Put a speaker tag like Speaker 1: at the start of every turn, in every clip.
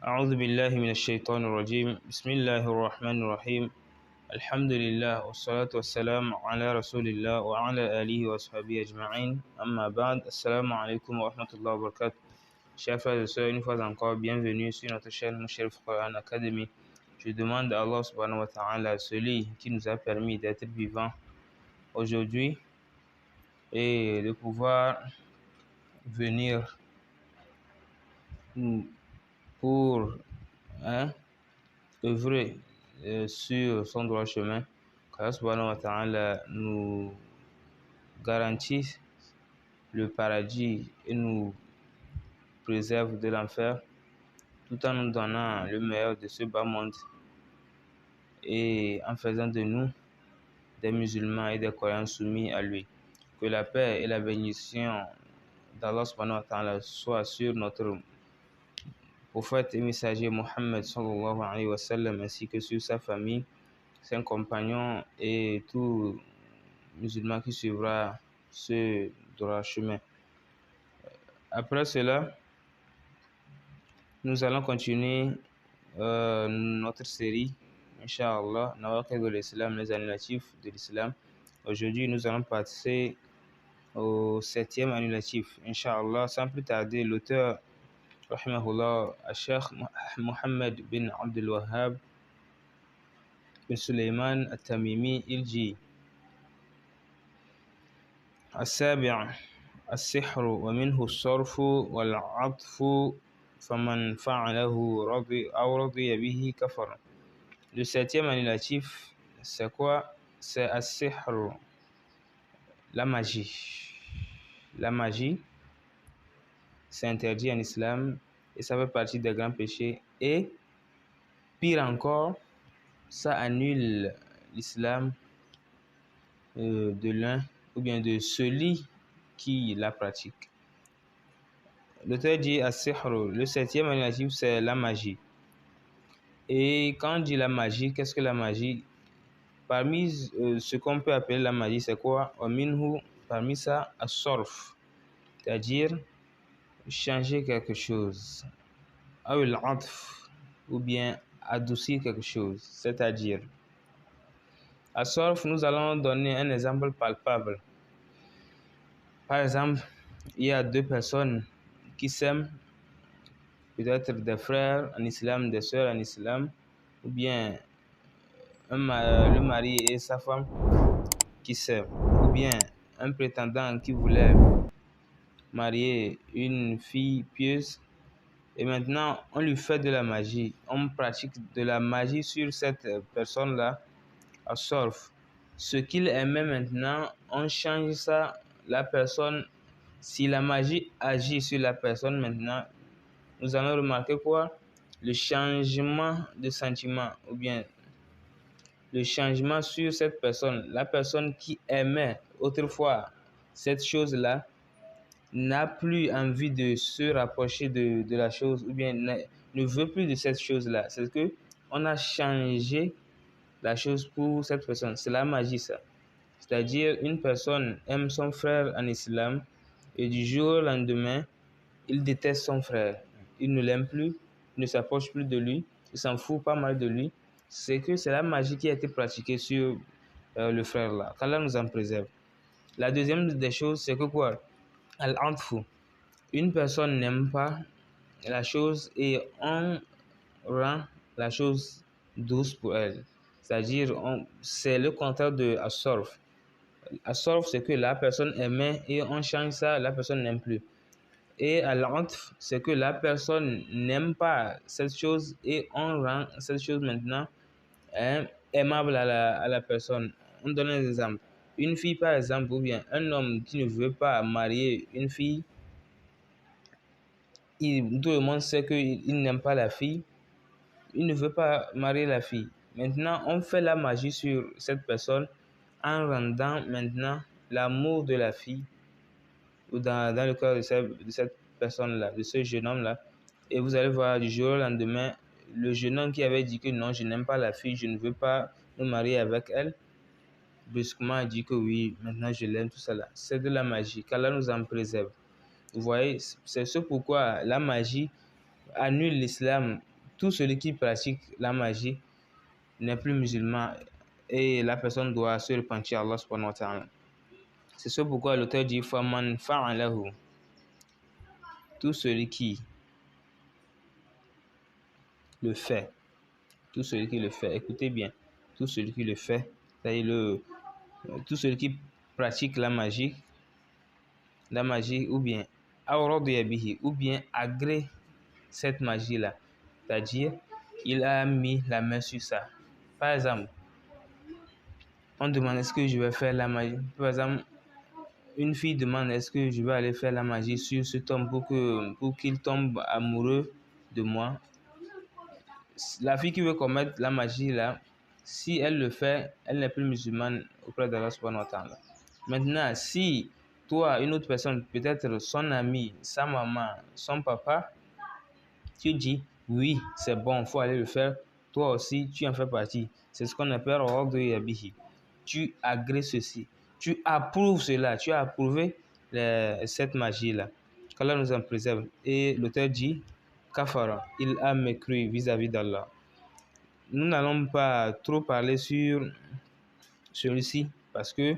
Speaker 1: أعوذ بالله من الشيطان الرجيم بسم الله الرحمن الرحيم الحمد لله والصلاة والسلام على رسول الله وعلى آله وصحبه أجمعين أما بعد السلام عليكم ورحمة الله وبركاته. Chers frères et sœurs, une fois encore, bienvenue sur notre chaîne Mushrif Quran Academy. Je demande à Allah subhanahu wa ta'ala, celui qui nous a permis d'être vivants aujourd'hui et de pouvoir venir pour œuvrer sur son droit chemin, qu'Allah subhanahu wa ta'ala nous garantisse le paradis et nous préserve de l'enfer, tout en nous donnant le meilleur de ce bas monde et en faisant de nous des musulmans et des croyants soumis à lui. Que la paix et la bénédiction d'Allah subhanahu wa ta'ala soient sur notre prophète et messager Mohammed sallallahu alayhi wa sallam, ainsi que sur sa famille, ses compagnons et tout musulman qui suivra ce droit chemin. Après cela, nous allons continuer notre série, Inch'Allah, Nawaqid al-Islam, les annulatifs de l'islam. Aujourd'hui, nous allons passer au 7e annulatif, Inch'Allah. Sans plus tarder, l'auteur, rahimahullah, Cheikh Mohammed bin Abdul Wahhab bin Sulaiman al-Tamimi, il dit السابع السحر ومنه الصرف والعطف فمن فعله رضي أو رضي به كفر. Le 7e annulatif, c'est quoi? C'est as-sihr, la magie. La magie, c'est interdit en islam et ça fait partie des grands péchés. Et pire encore, ça annule l'islam de l'un ou bien de celui qui la pratique. L'auteur dit as-sihr, le 7e annulatif, c'est la magie. Et quand on dit la magie, qu'est-ce que la magie? Parmi ce qu'on peut appeler la magie, c'est quoi? Parmi ça, as-sarf, c'est-à-dire changer quelque chose. Ou bien adoucir quelque chose, c'est-à-dire as-sarf, nous allons donner un exemple palpable. Par exemple, il y a deux personnes qui s'aiment, peut-être des frères en islam, des sœurs en islam, ou bien le mari et sa femme qui s'aiment, ou bien un prétendant qui voulait marier une fille pieuse, et maintenant on lui fait de la magie, on pratique de la magie sur cette personne-là, à sorf. Ce qu'il aimait maintenant, on change ça, la personne, si la magie agit sur la personne maintenant, nous allons remarquer quoi? Le changement de sentiment, ou bien le changement sur cette personne. La personne qui aimait autrefois cette chose-là n'a plus envie de se rapprocher de la chose, ou bien ne veut plus de cette chose-là. C'est que on a changé la chose pour cette personne. C'est la magie, ça. C'est-à-dire, une personne aime son frère en islam et du jour au lendemain, il déteste son frère. Il ne l'aime plus, il ne s'approche plus de lui, il s'en fout pas mal de lui. C'est que c'est la magie qui a été pratiquée sur le frère là. Qu'Allah nous en préserve. La deuxième des choses, c'est que quoi? Al-Antfu. Une personne n'aime pas la chose et on rend la chose douce pour elle. C'est-à-dire, c'est le contraire de As-Sarf. As-Sarf, c'est que la personne aimait et on change ça, la personne n'aime plus. Et Al-Antf, c'est que la personne n'aime pas cette chose et on rend cette chose maintenant aimable à la personne. On donne un exemple. Une fille, par exemple, ou bien un homme qui ne veut pas marier une fille, tout le monde sait qu'il n'aime pas la fille, il ne veut pas marier la fille. Maintenant, on fait la magie sur cette personne en rendant maintenant l'amour de la fille ou dans le cœur de cette personne-là, de ce jeune homme-là. Et vous allez voir du jour au lendemain, le jeune homme qui avait dit que non, je n'aime pas la fille, je ne veux pas me marier avec elle, brusquement a dit que oui, maintenant je l'aime, tout ça là. C'est de la magie, qu'Allah nous en préserve. Vous voyez, c'est ce pourquoi la magie annule l'islam tout celui qui pratique la magie n'est plus musulman et la personne doit se repentir à Allah subhanahu wa ta'ala. C'est ce pourquoi l'auteur dit faman fa'alahu, tout celui qui le fait, tout celui qui le fait, écoutez bien, tout celui qui le fait, c'est-à-dire tout celui qui pratique la magie ou bien ou bien agrée cette magie-là, c'est-à-dire il a mis la main sur ça. Par exemple, on demande est-ce que je vais faire la magie. Par exemple, une fille demande est-ce que je vais aller faire la magie sur cet homme pour qu'il tombe amoureux de moi. La fille qui veut commettre la magie là, si elle le fait, elle n'est plus musulmane auprès d'Allah subhanahu wa ta'ala. Maintenant, si toi, une autre personne, peut-être son ami, sa maman, son papa, tu dis oui, c'est bon, il faut aller le faire, toi aussi, tu en fais partie. C'est ce qu'on appelle ordre yabihi. Tu agrées ceci, tu approuves cela, tu as approuvé cette magie-là. Qu'Allah nous en préserve. Et l'auteur dit Kafara, il a mécru vis-à-vis d'Allah. Nous n'allons pas trop parler sur celui-ci parce que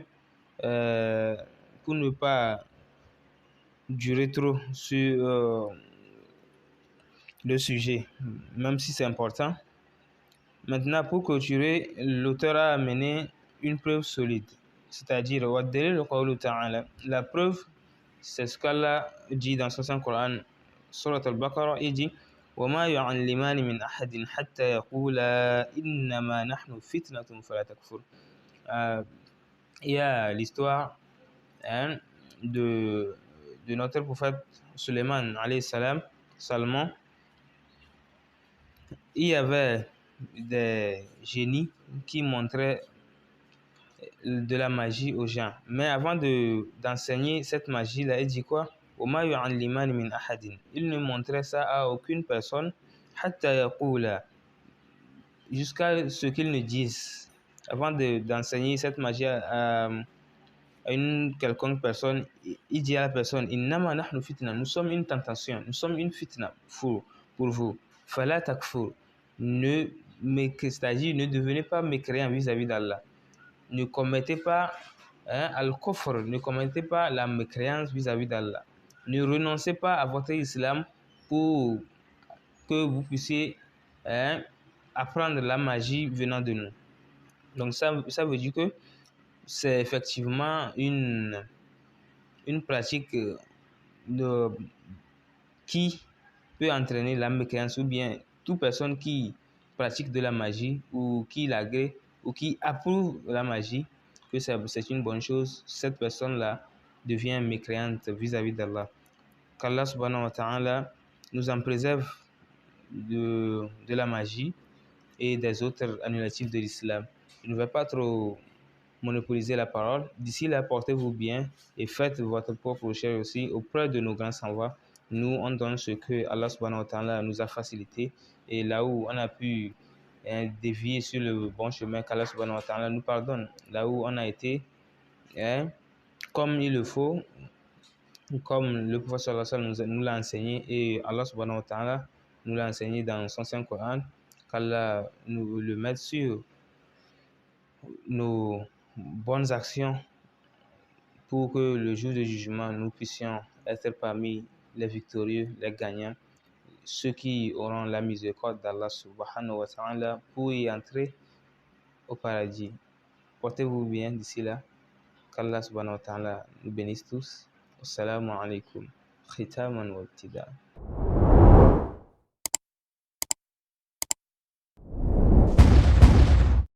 Speaker 1: pour ne pas durer trop sur le sujet, même si c'est important. Maintenant, pour clôturer, l'auteur a amené une preuve solide, c'est-à-dire la preuve, c'est ce qu'Allah dit dans son Coran, Surat al-Baqarah, il dit وَمَا يُعَلِّمَانِ مِنْ أَحَدٍ حَتَّى يَقُولَا إِنَّمَا نَحْنُ فِتْنَةٌ فَلَا تَكْفُرْ. Il y a l'histoire de notre prophète Suleiman alayhi salam, Salomon. Il y avait des génies qui montraient de la magie aux gens. Mais avant d'enseigner cette magie-là, il dit quoi? Il ne montrait ça à aucune personne jusqu'à ce qu'ils ne disent. Avant d'enseigner cette magie à une quelconque personne, il dit à la personne nous sommes une tentation, nous sommes une fitna pour vous. Fala takfur, c'est-à-dire ne devenez pas mécréant vis-à-vis d'Allah. Ne commettez pas al-kufr, ne commettez pas la mécréance vis-à-vis d'Allah. Ne renoncez pas à votre islam pour que vous puissiez apprendre la magie venant de nous. Donc ça veut dire que c'est effectivement une pratique qui peut entraîner la mécréance, ou bien toute personne qui pratique de la magie ou qui l'agrée ou qui approuve la magie, que c'est une bonne chose, cette personne-là devient mécréante vis-à-vis d'Allah. Qu'Allah subhanahu wa ta'ala nous en préserve de la magie et des autres annulatifs de l'islam. Je ne vais pas trop monopoliser la parole. D'ici là, portez-vous bien et faites votre propre recherche aussi auprès de nos grands savoirs. Nous, on donne ce que Allah subhanahu wa ta'ala nous a facilité, et là où on a pu dévier sur le bon chemin, qu'Allah subhanahu wa ta'ala nous pardonne. Là où on a été comme il le faut, comme le prophète sallallahu alayhi wa sallam nous l'a enseigné, et Allah subhanahu wa ta'ala nous l'a enseigné dans son Saint Coran, qu'Allah nous le mette sur nos bonnes actions pour que le jour du jugement, nous puissions être parmi les victorieux, les gagnants, ceux qui auront la miséricorde d'Allah subhanahu wa ta'ala pour y entrer au paradis. Portez-vous bien d'ici là. Qu'Allah subhanahu wa ta'ala nous bénisse tous. Assalamu alaikum. Khitaman wa ibtida.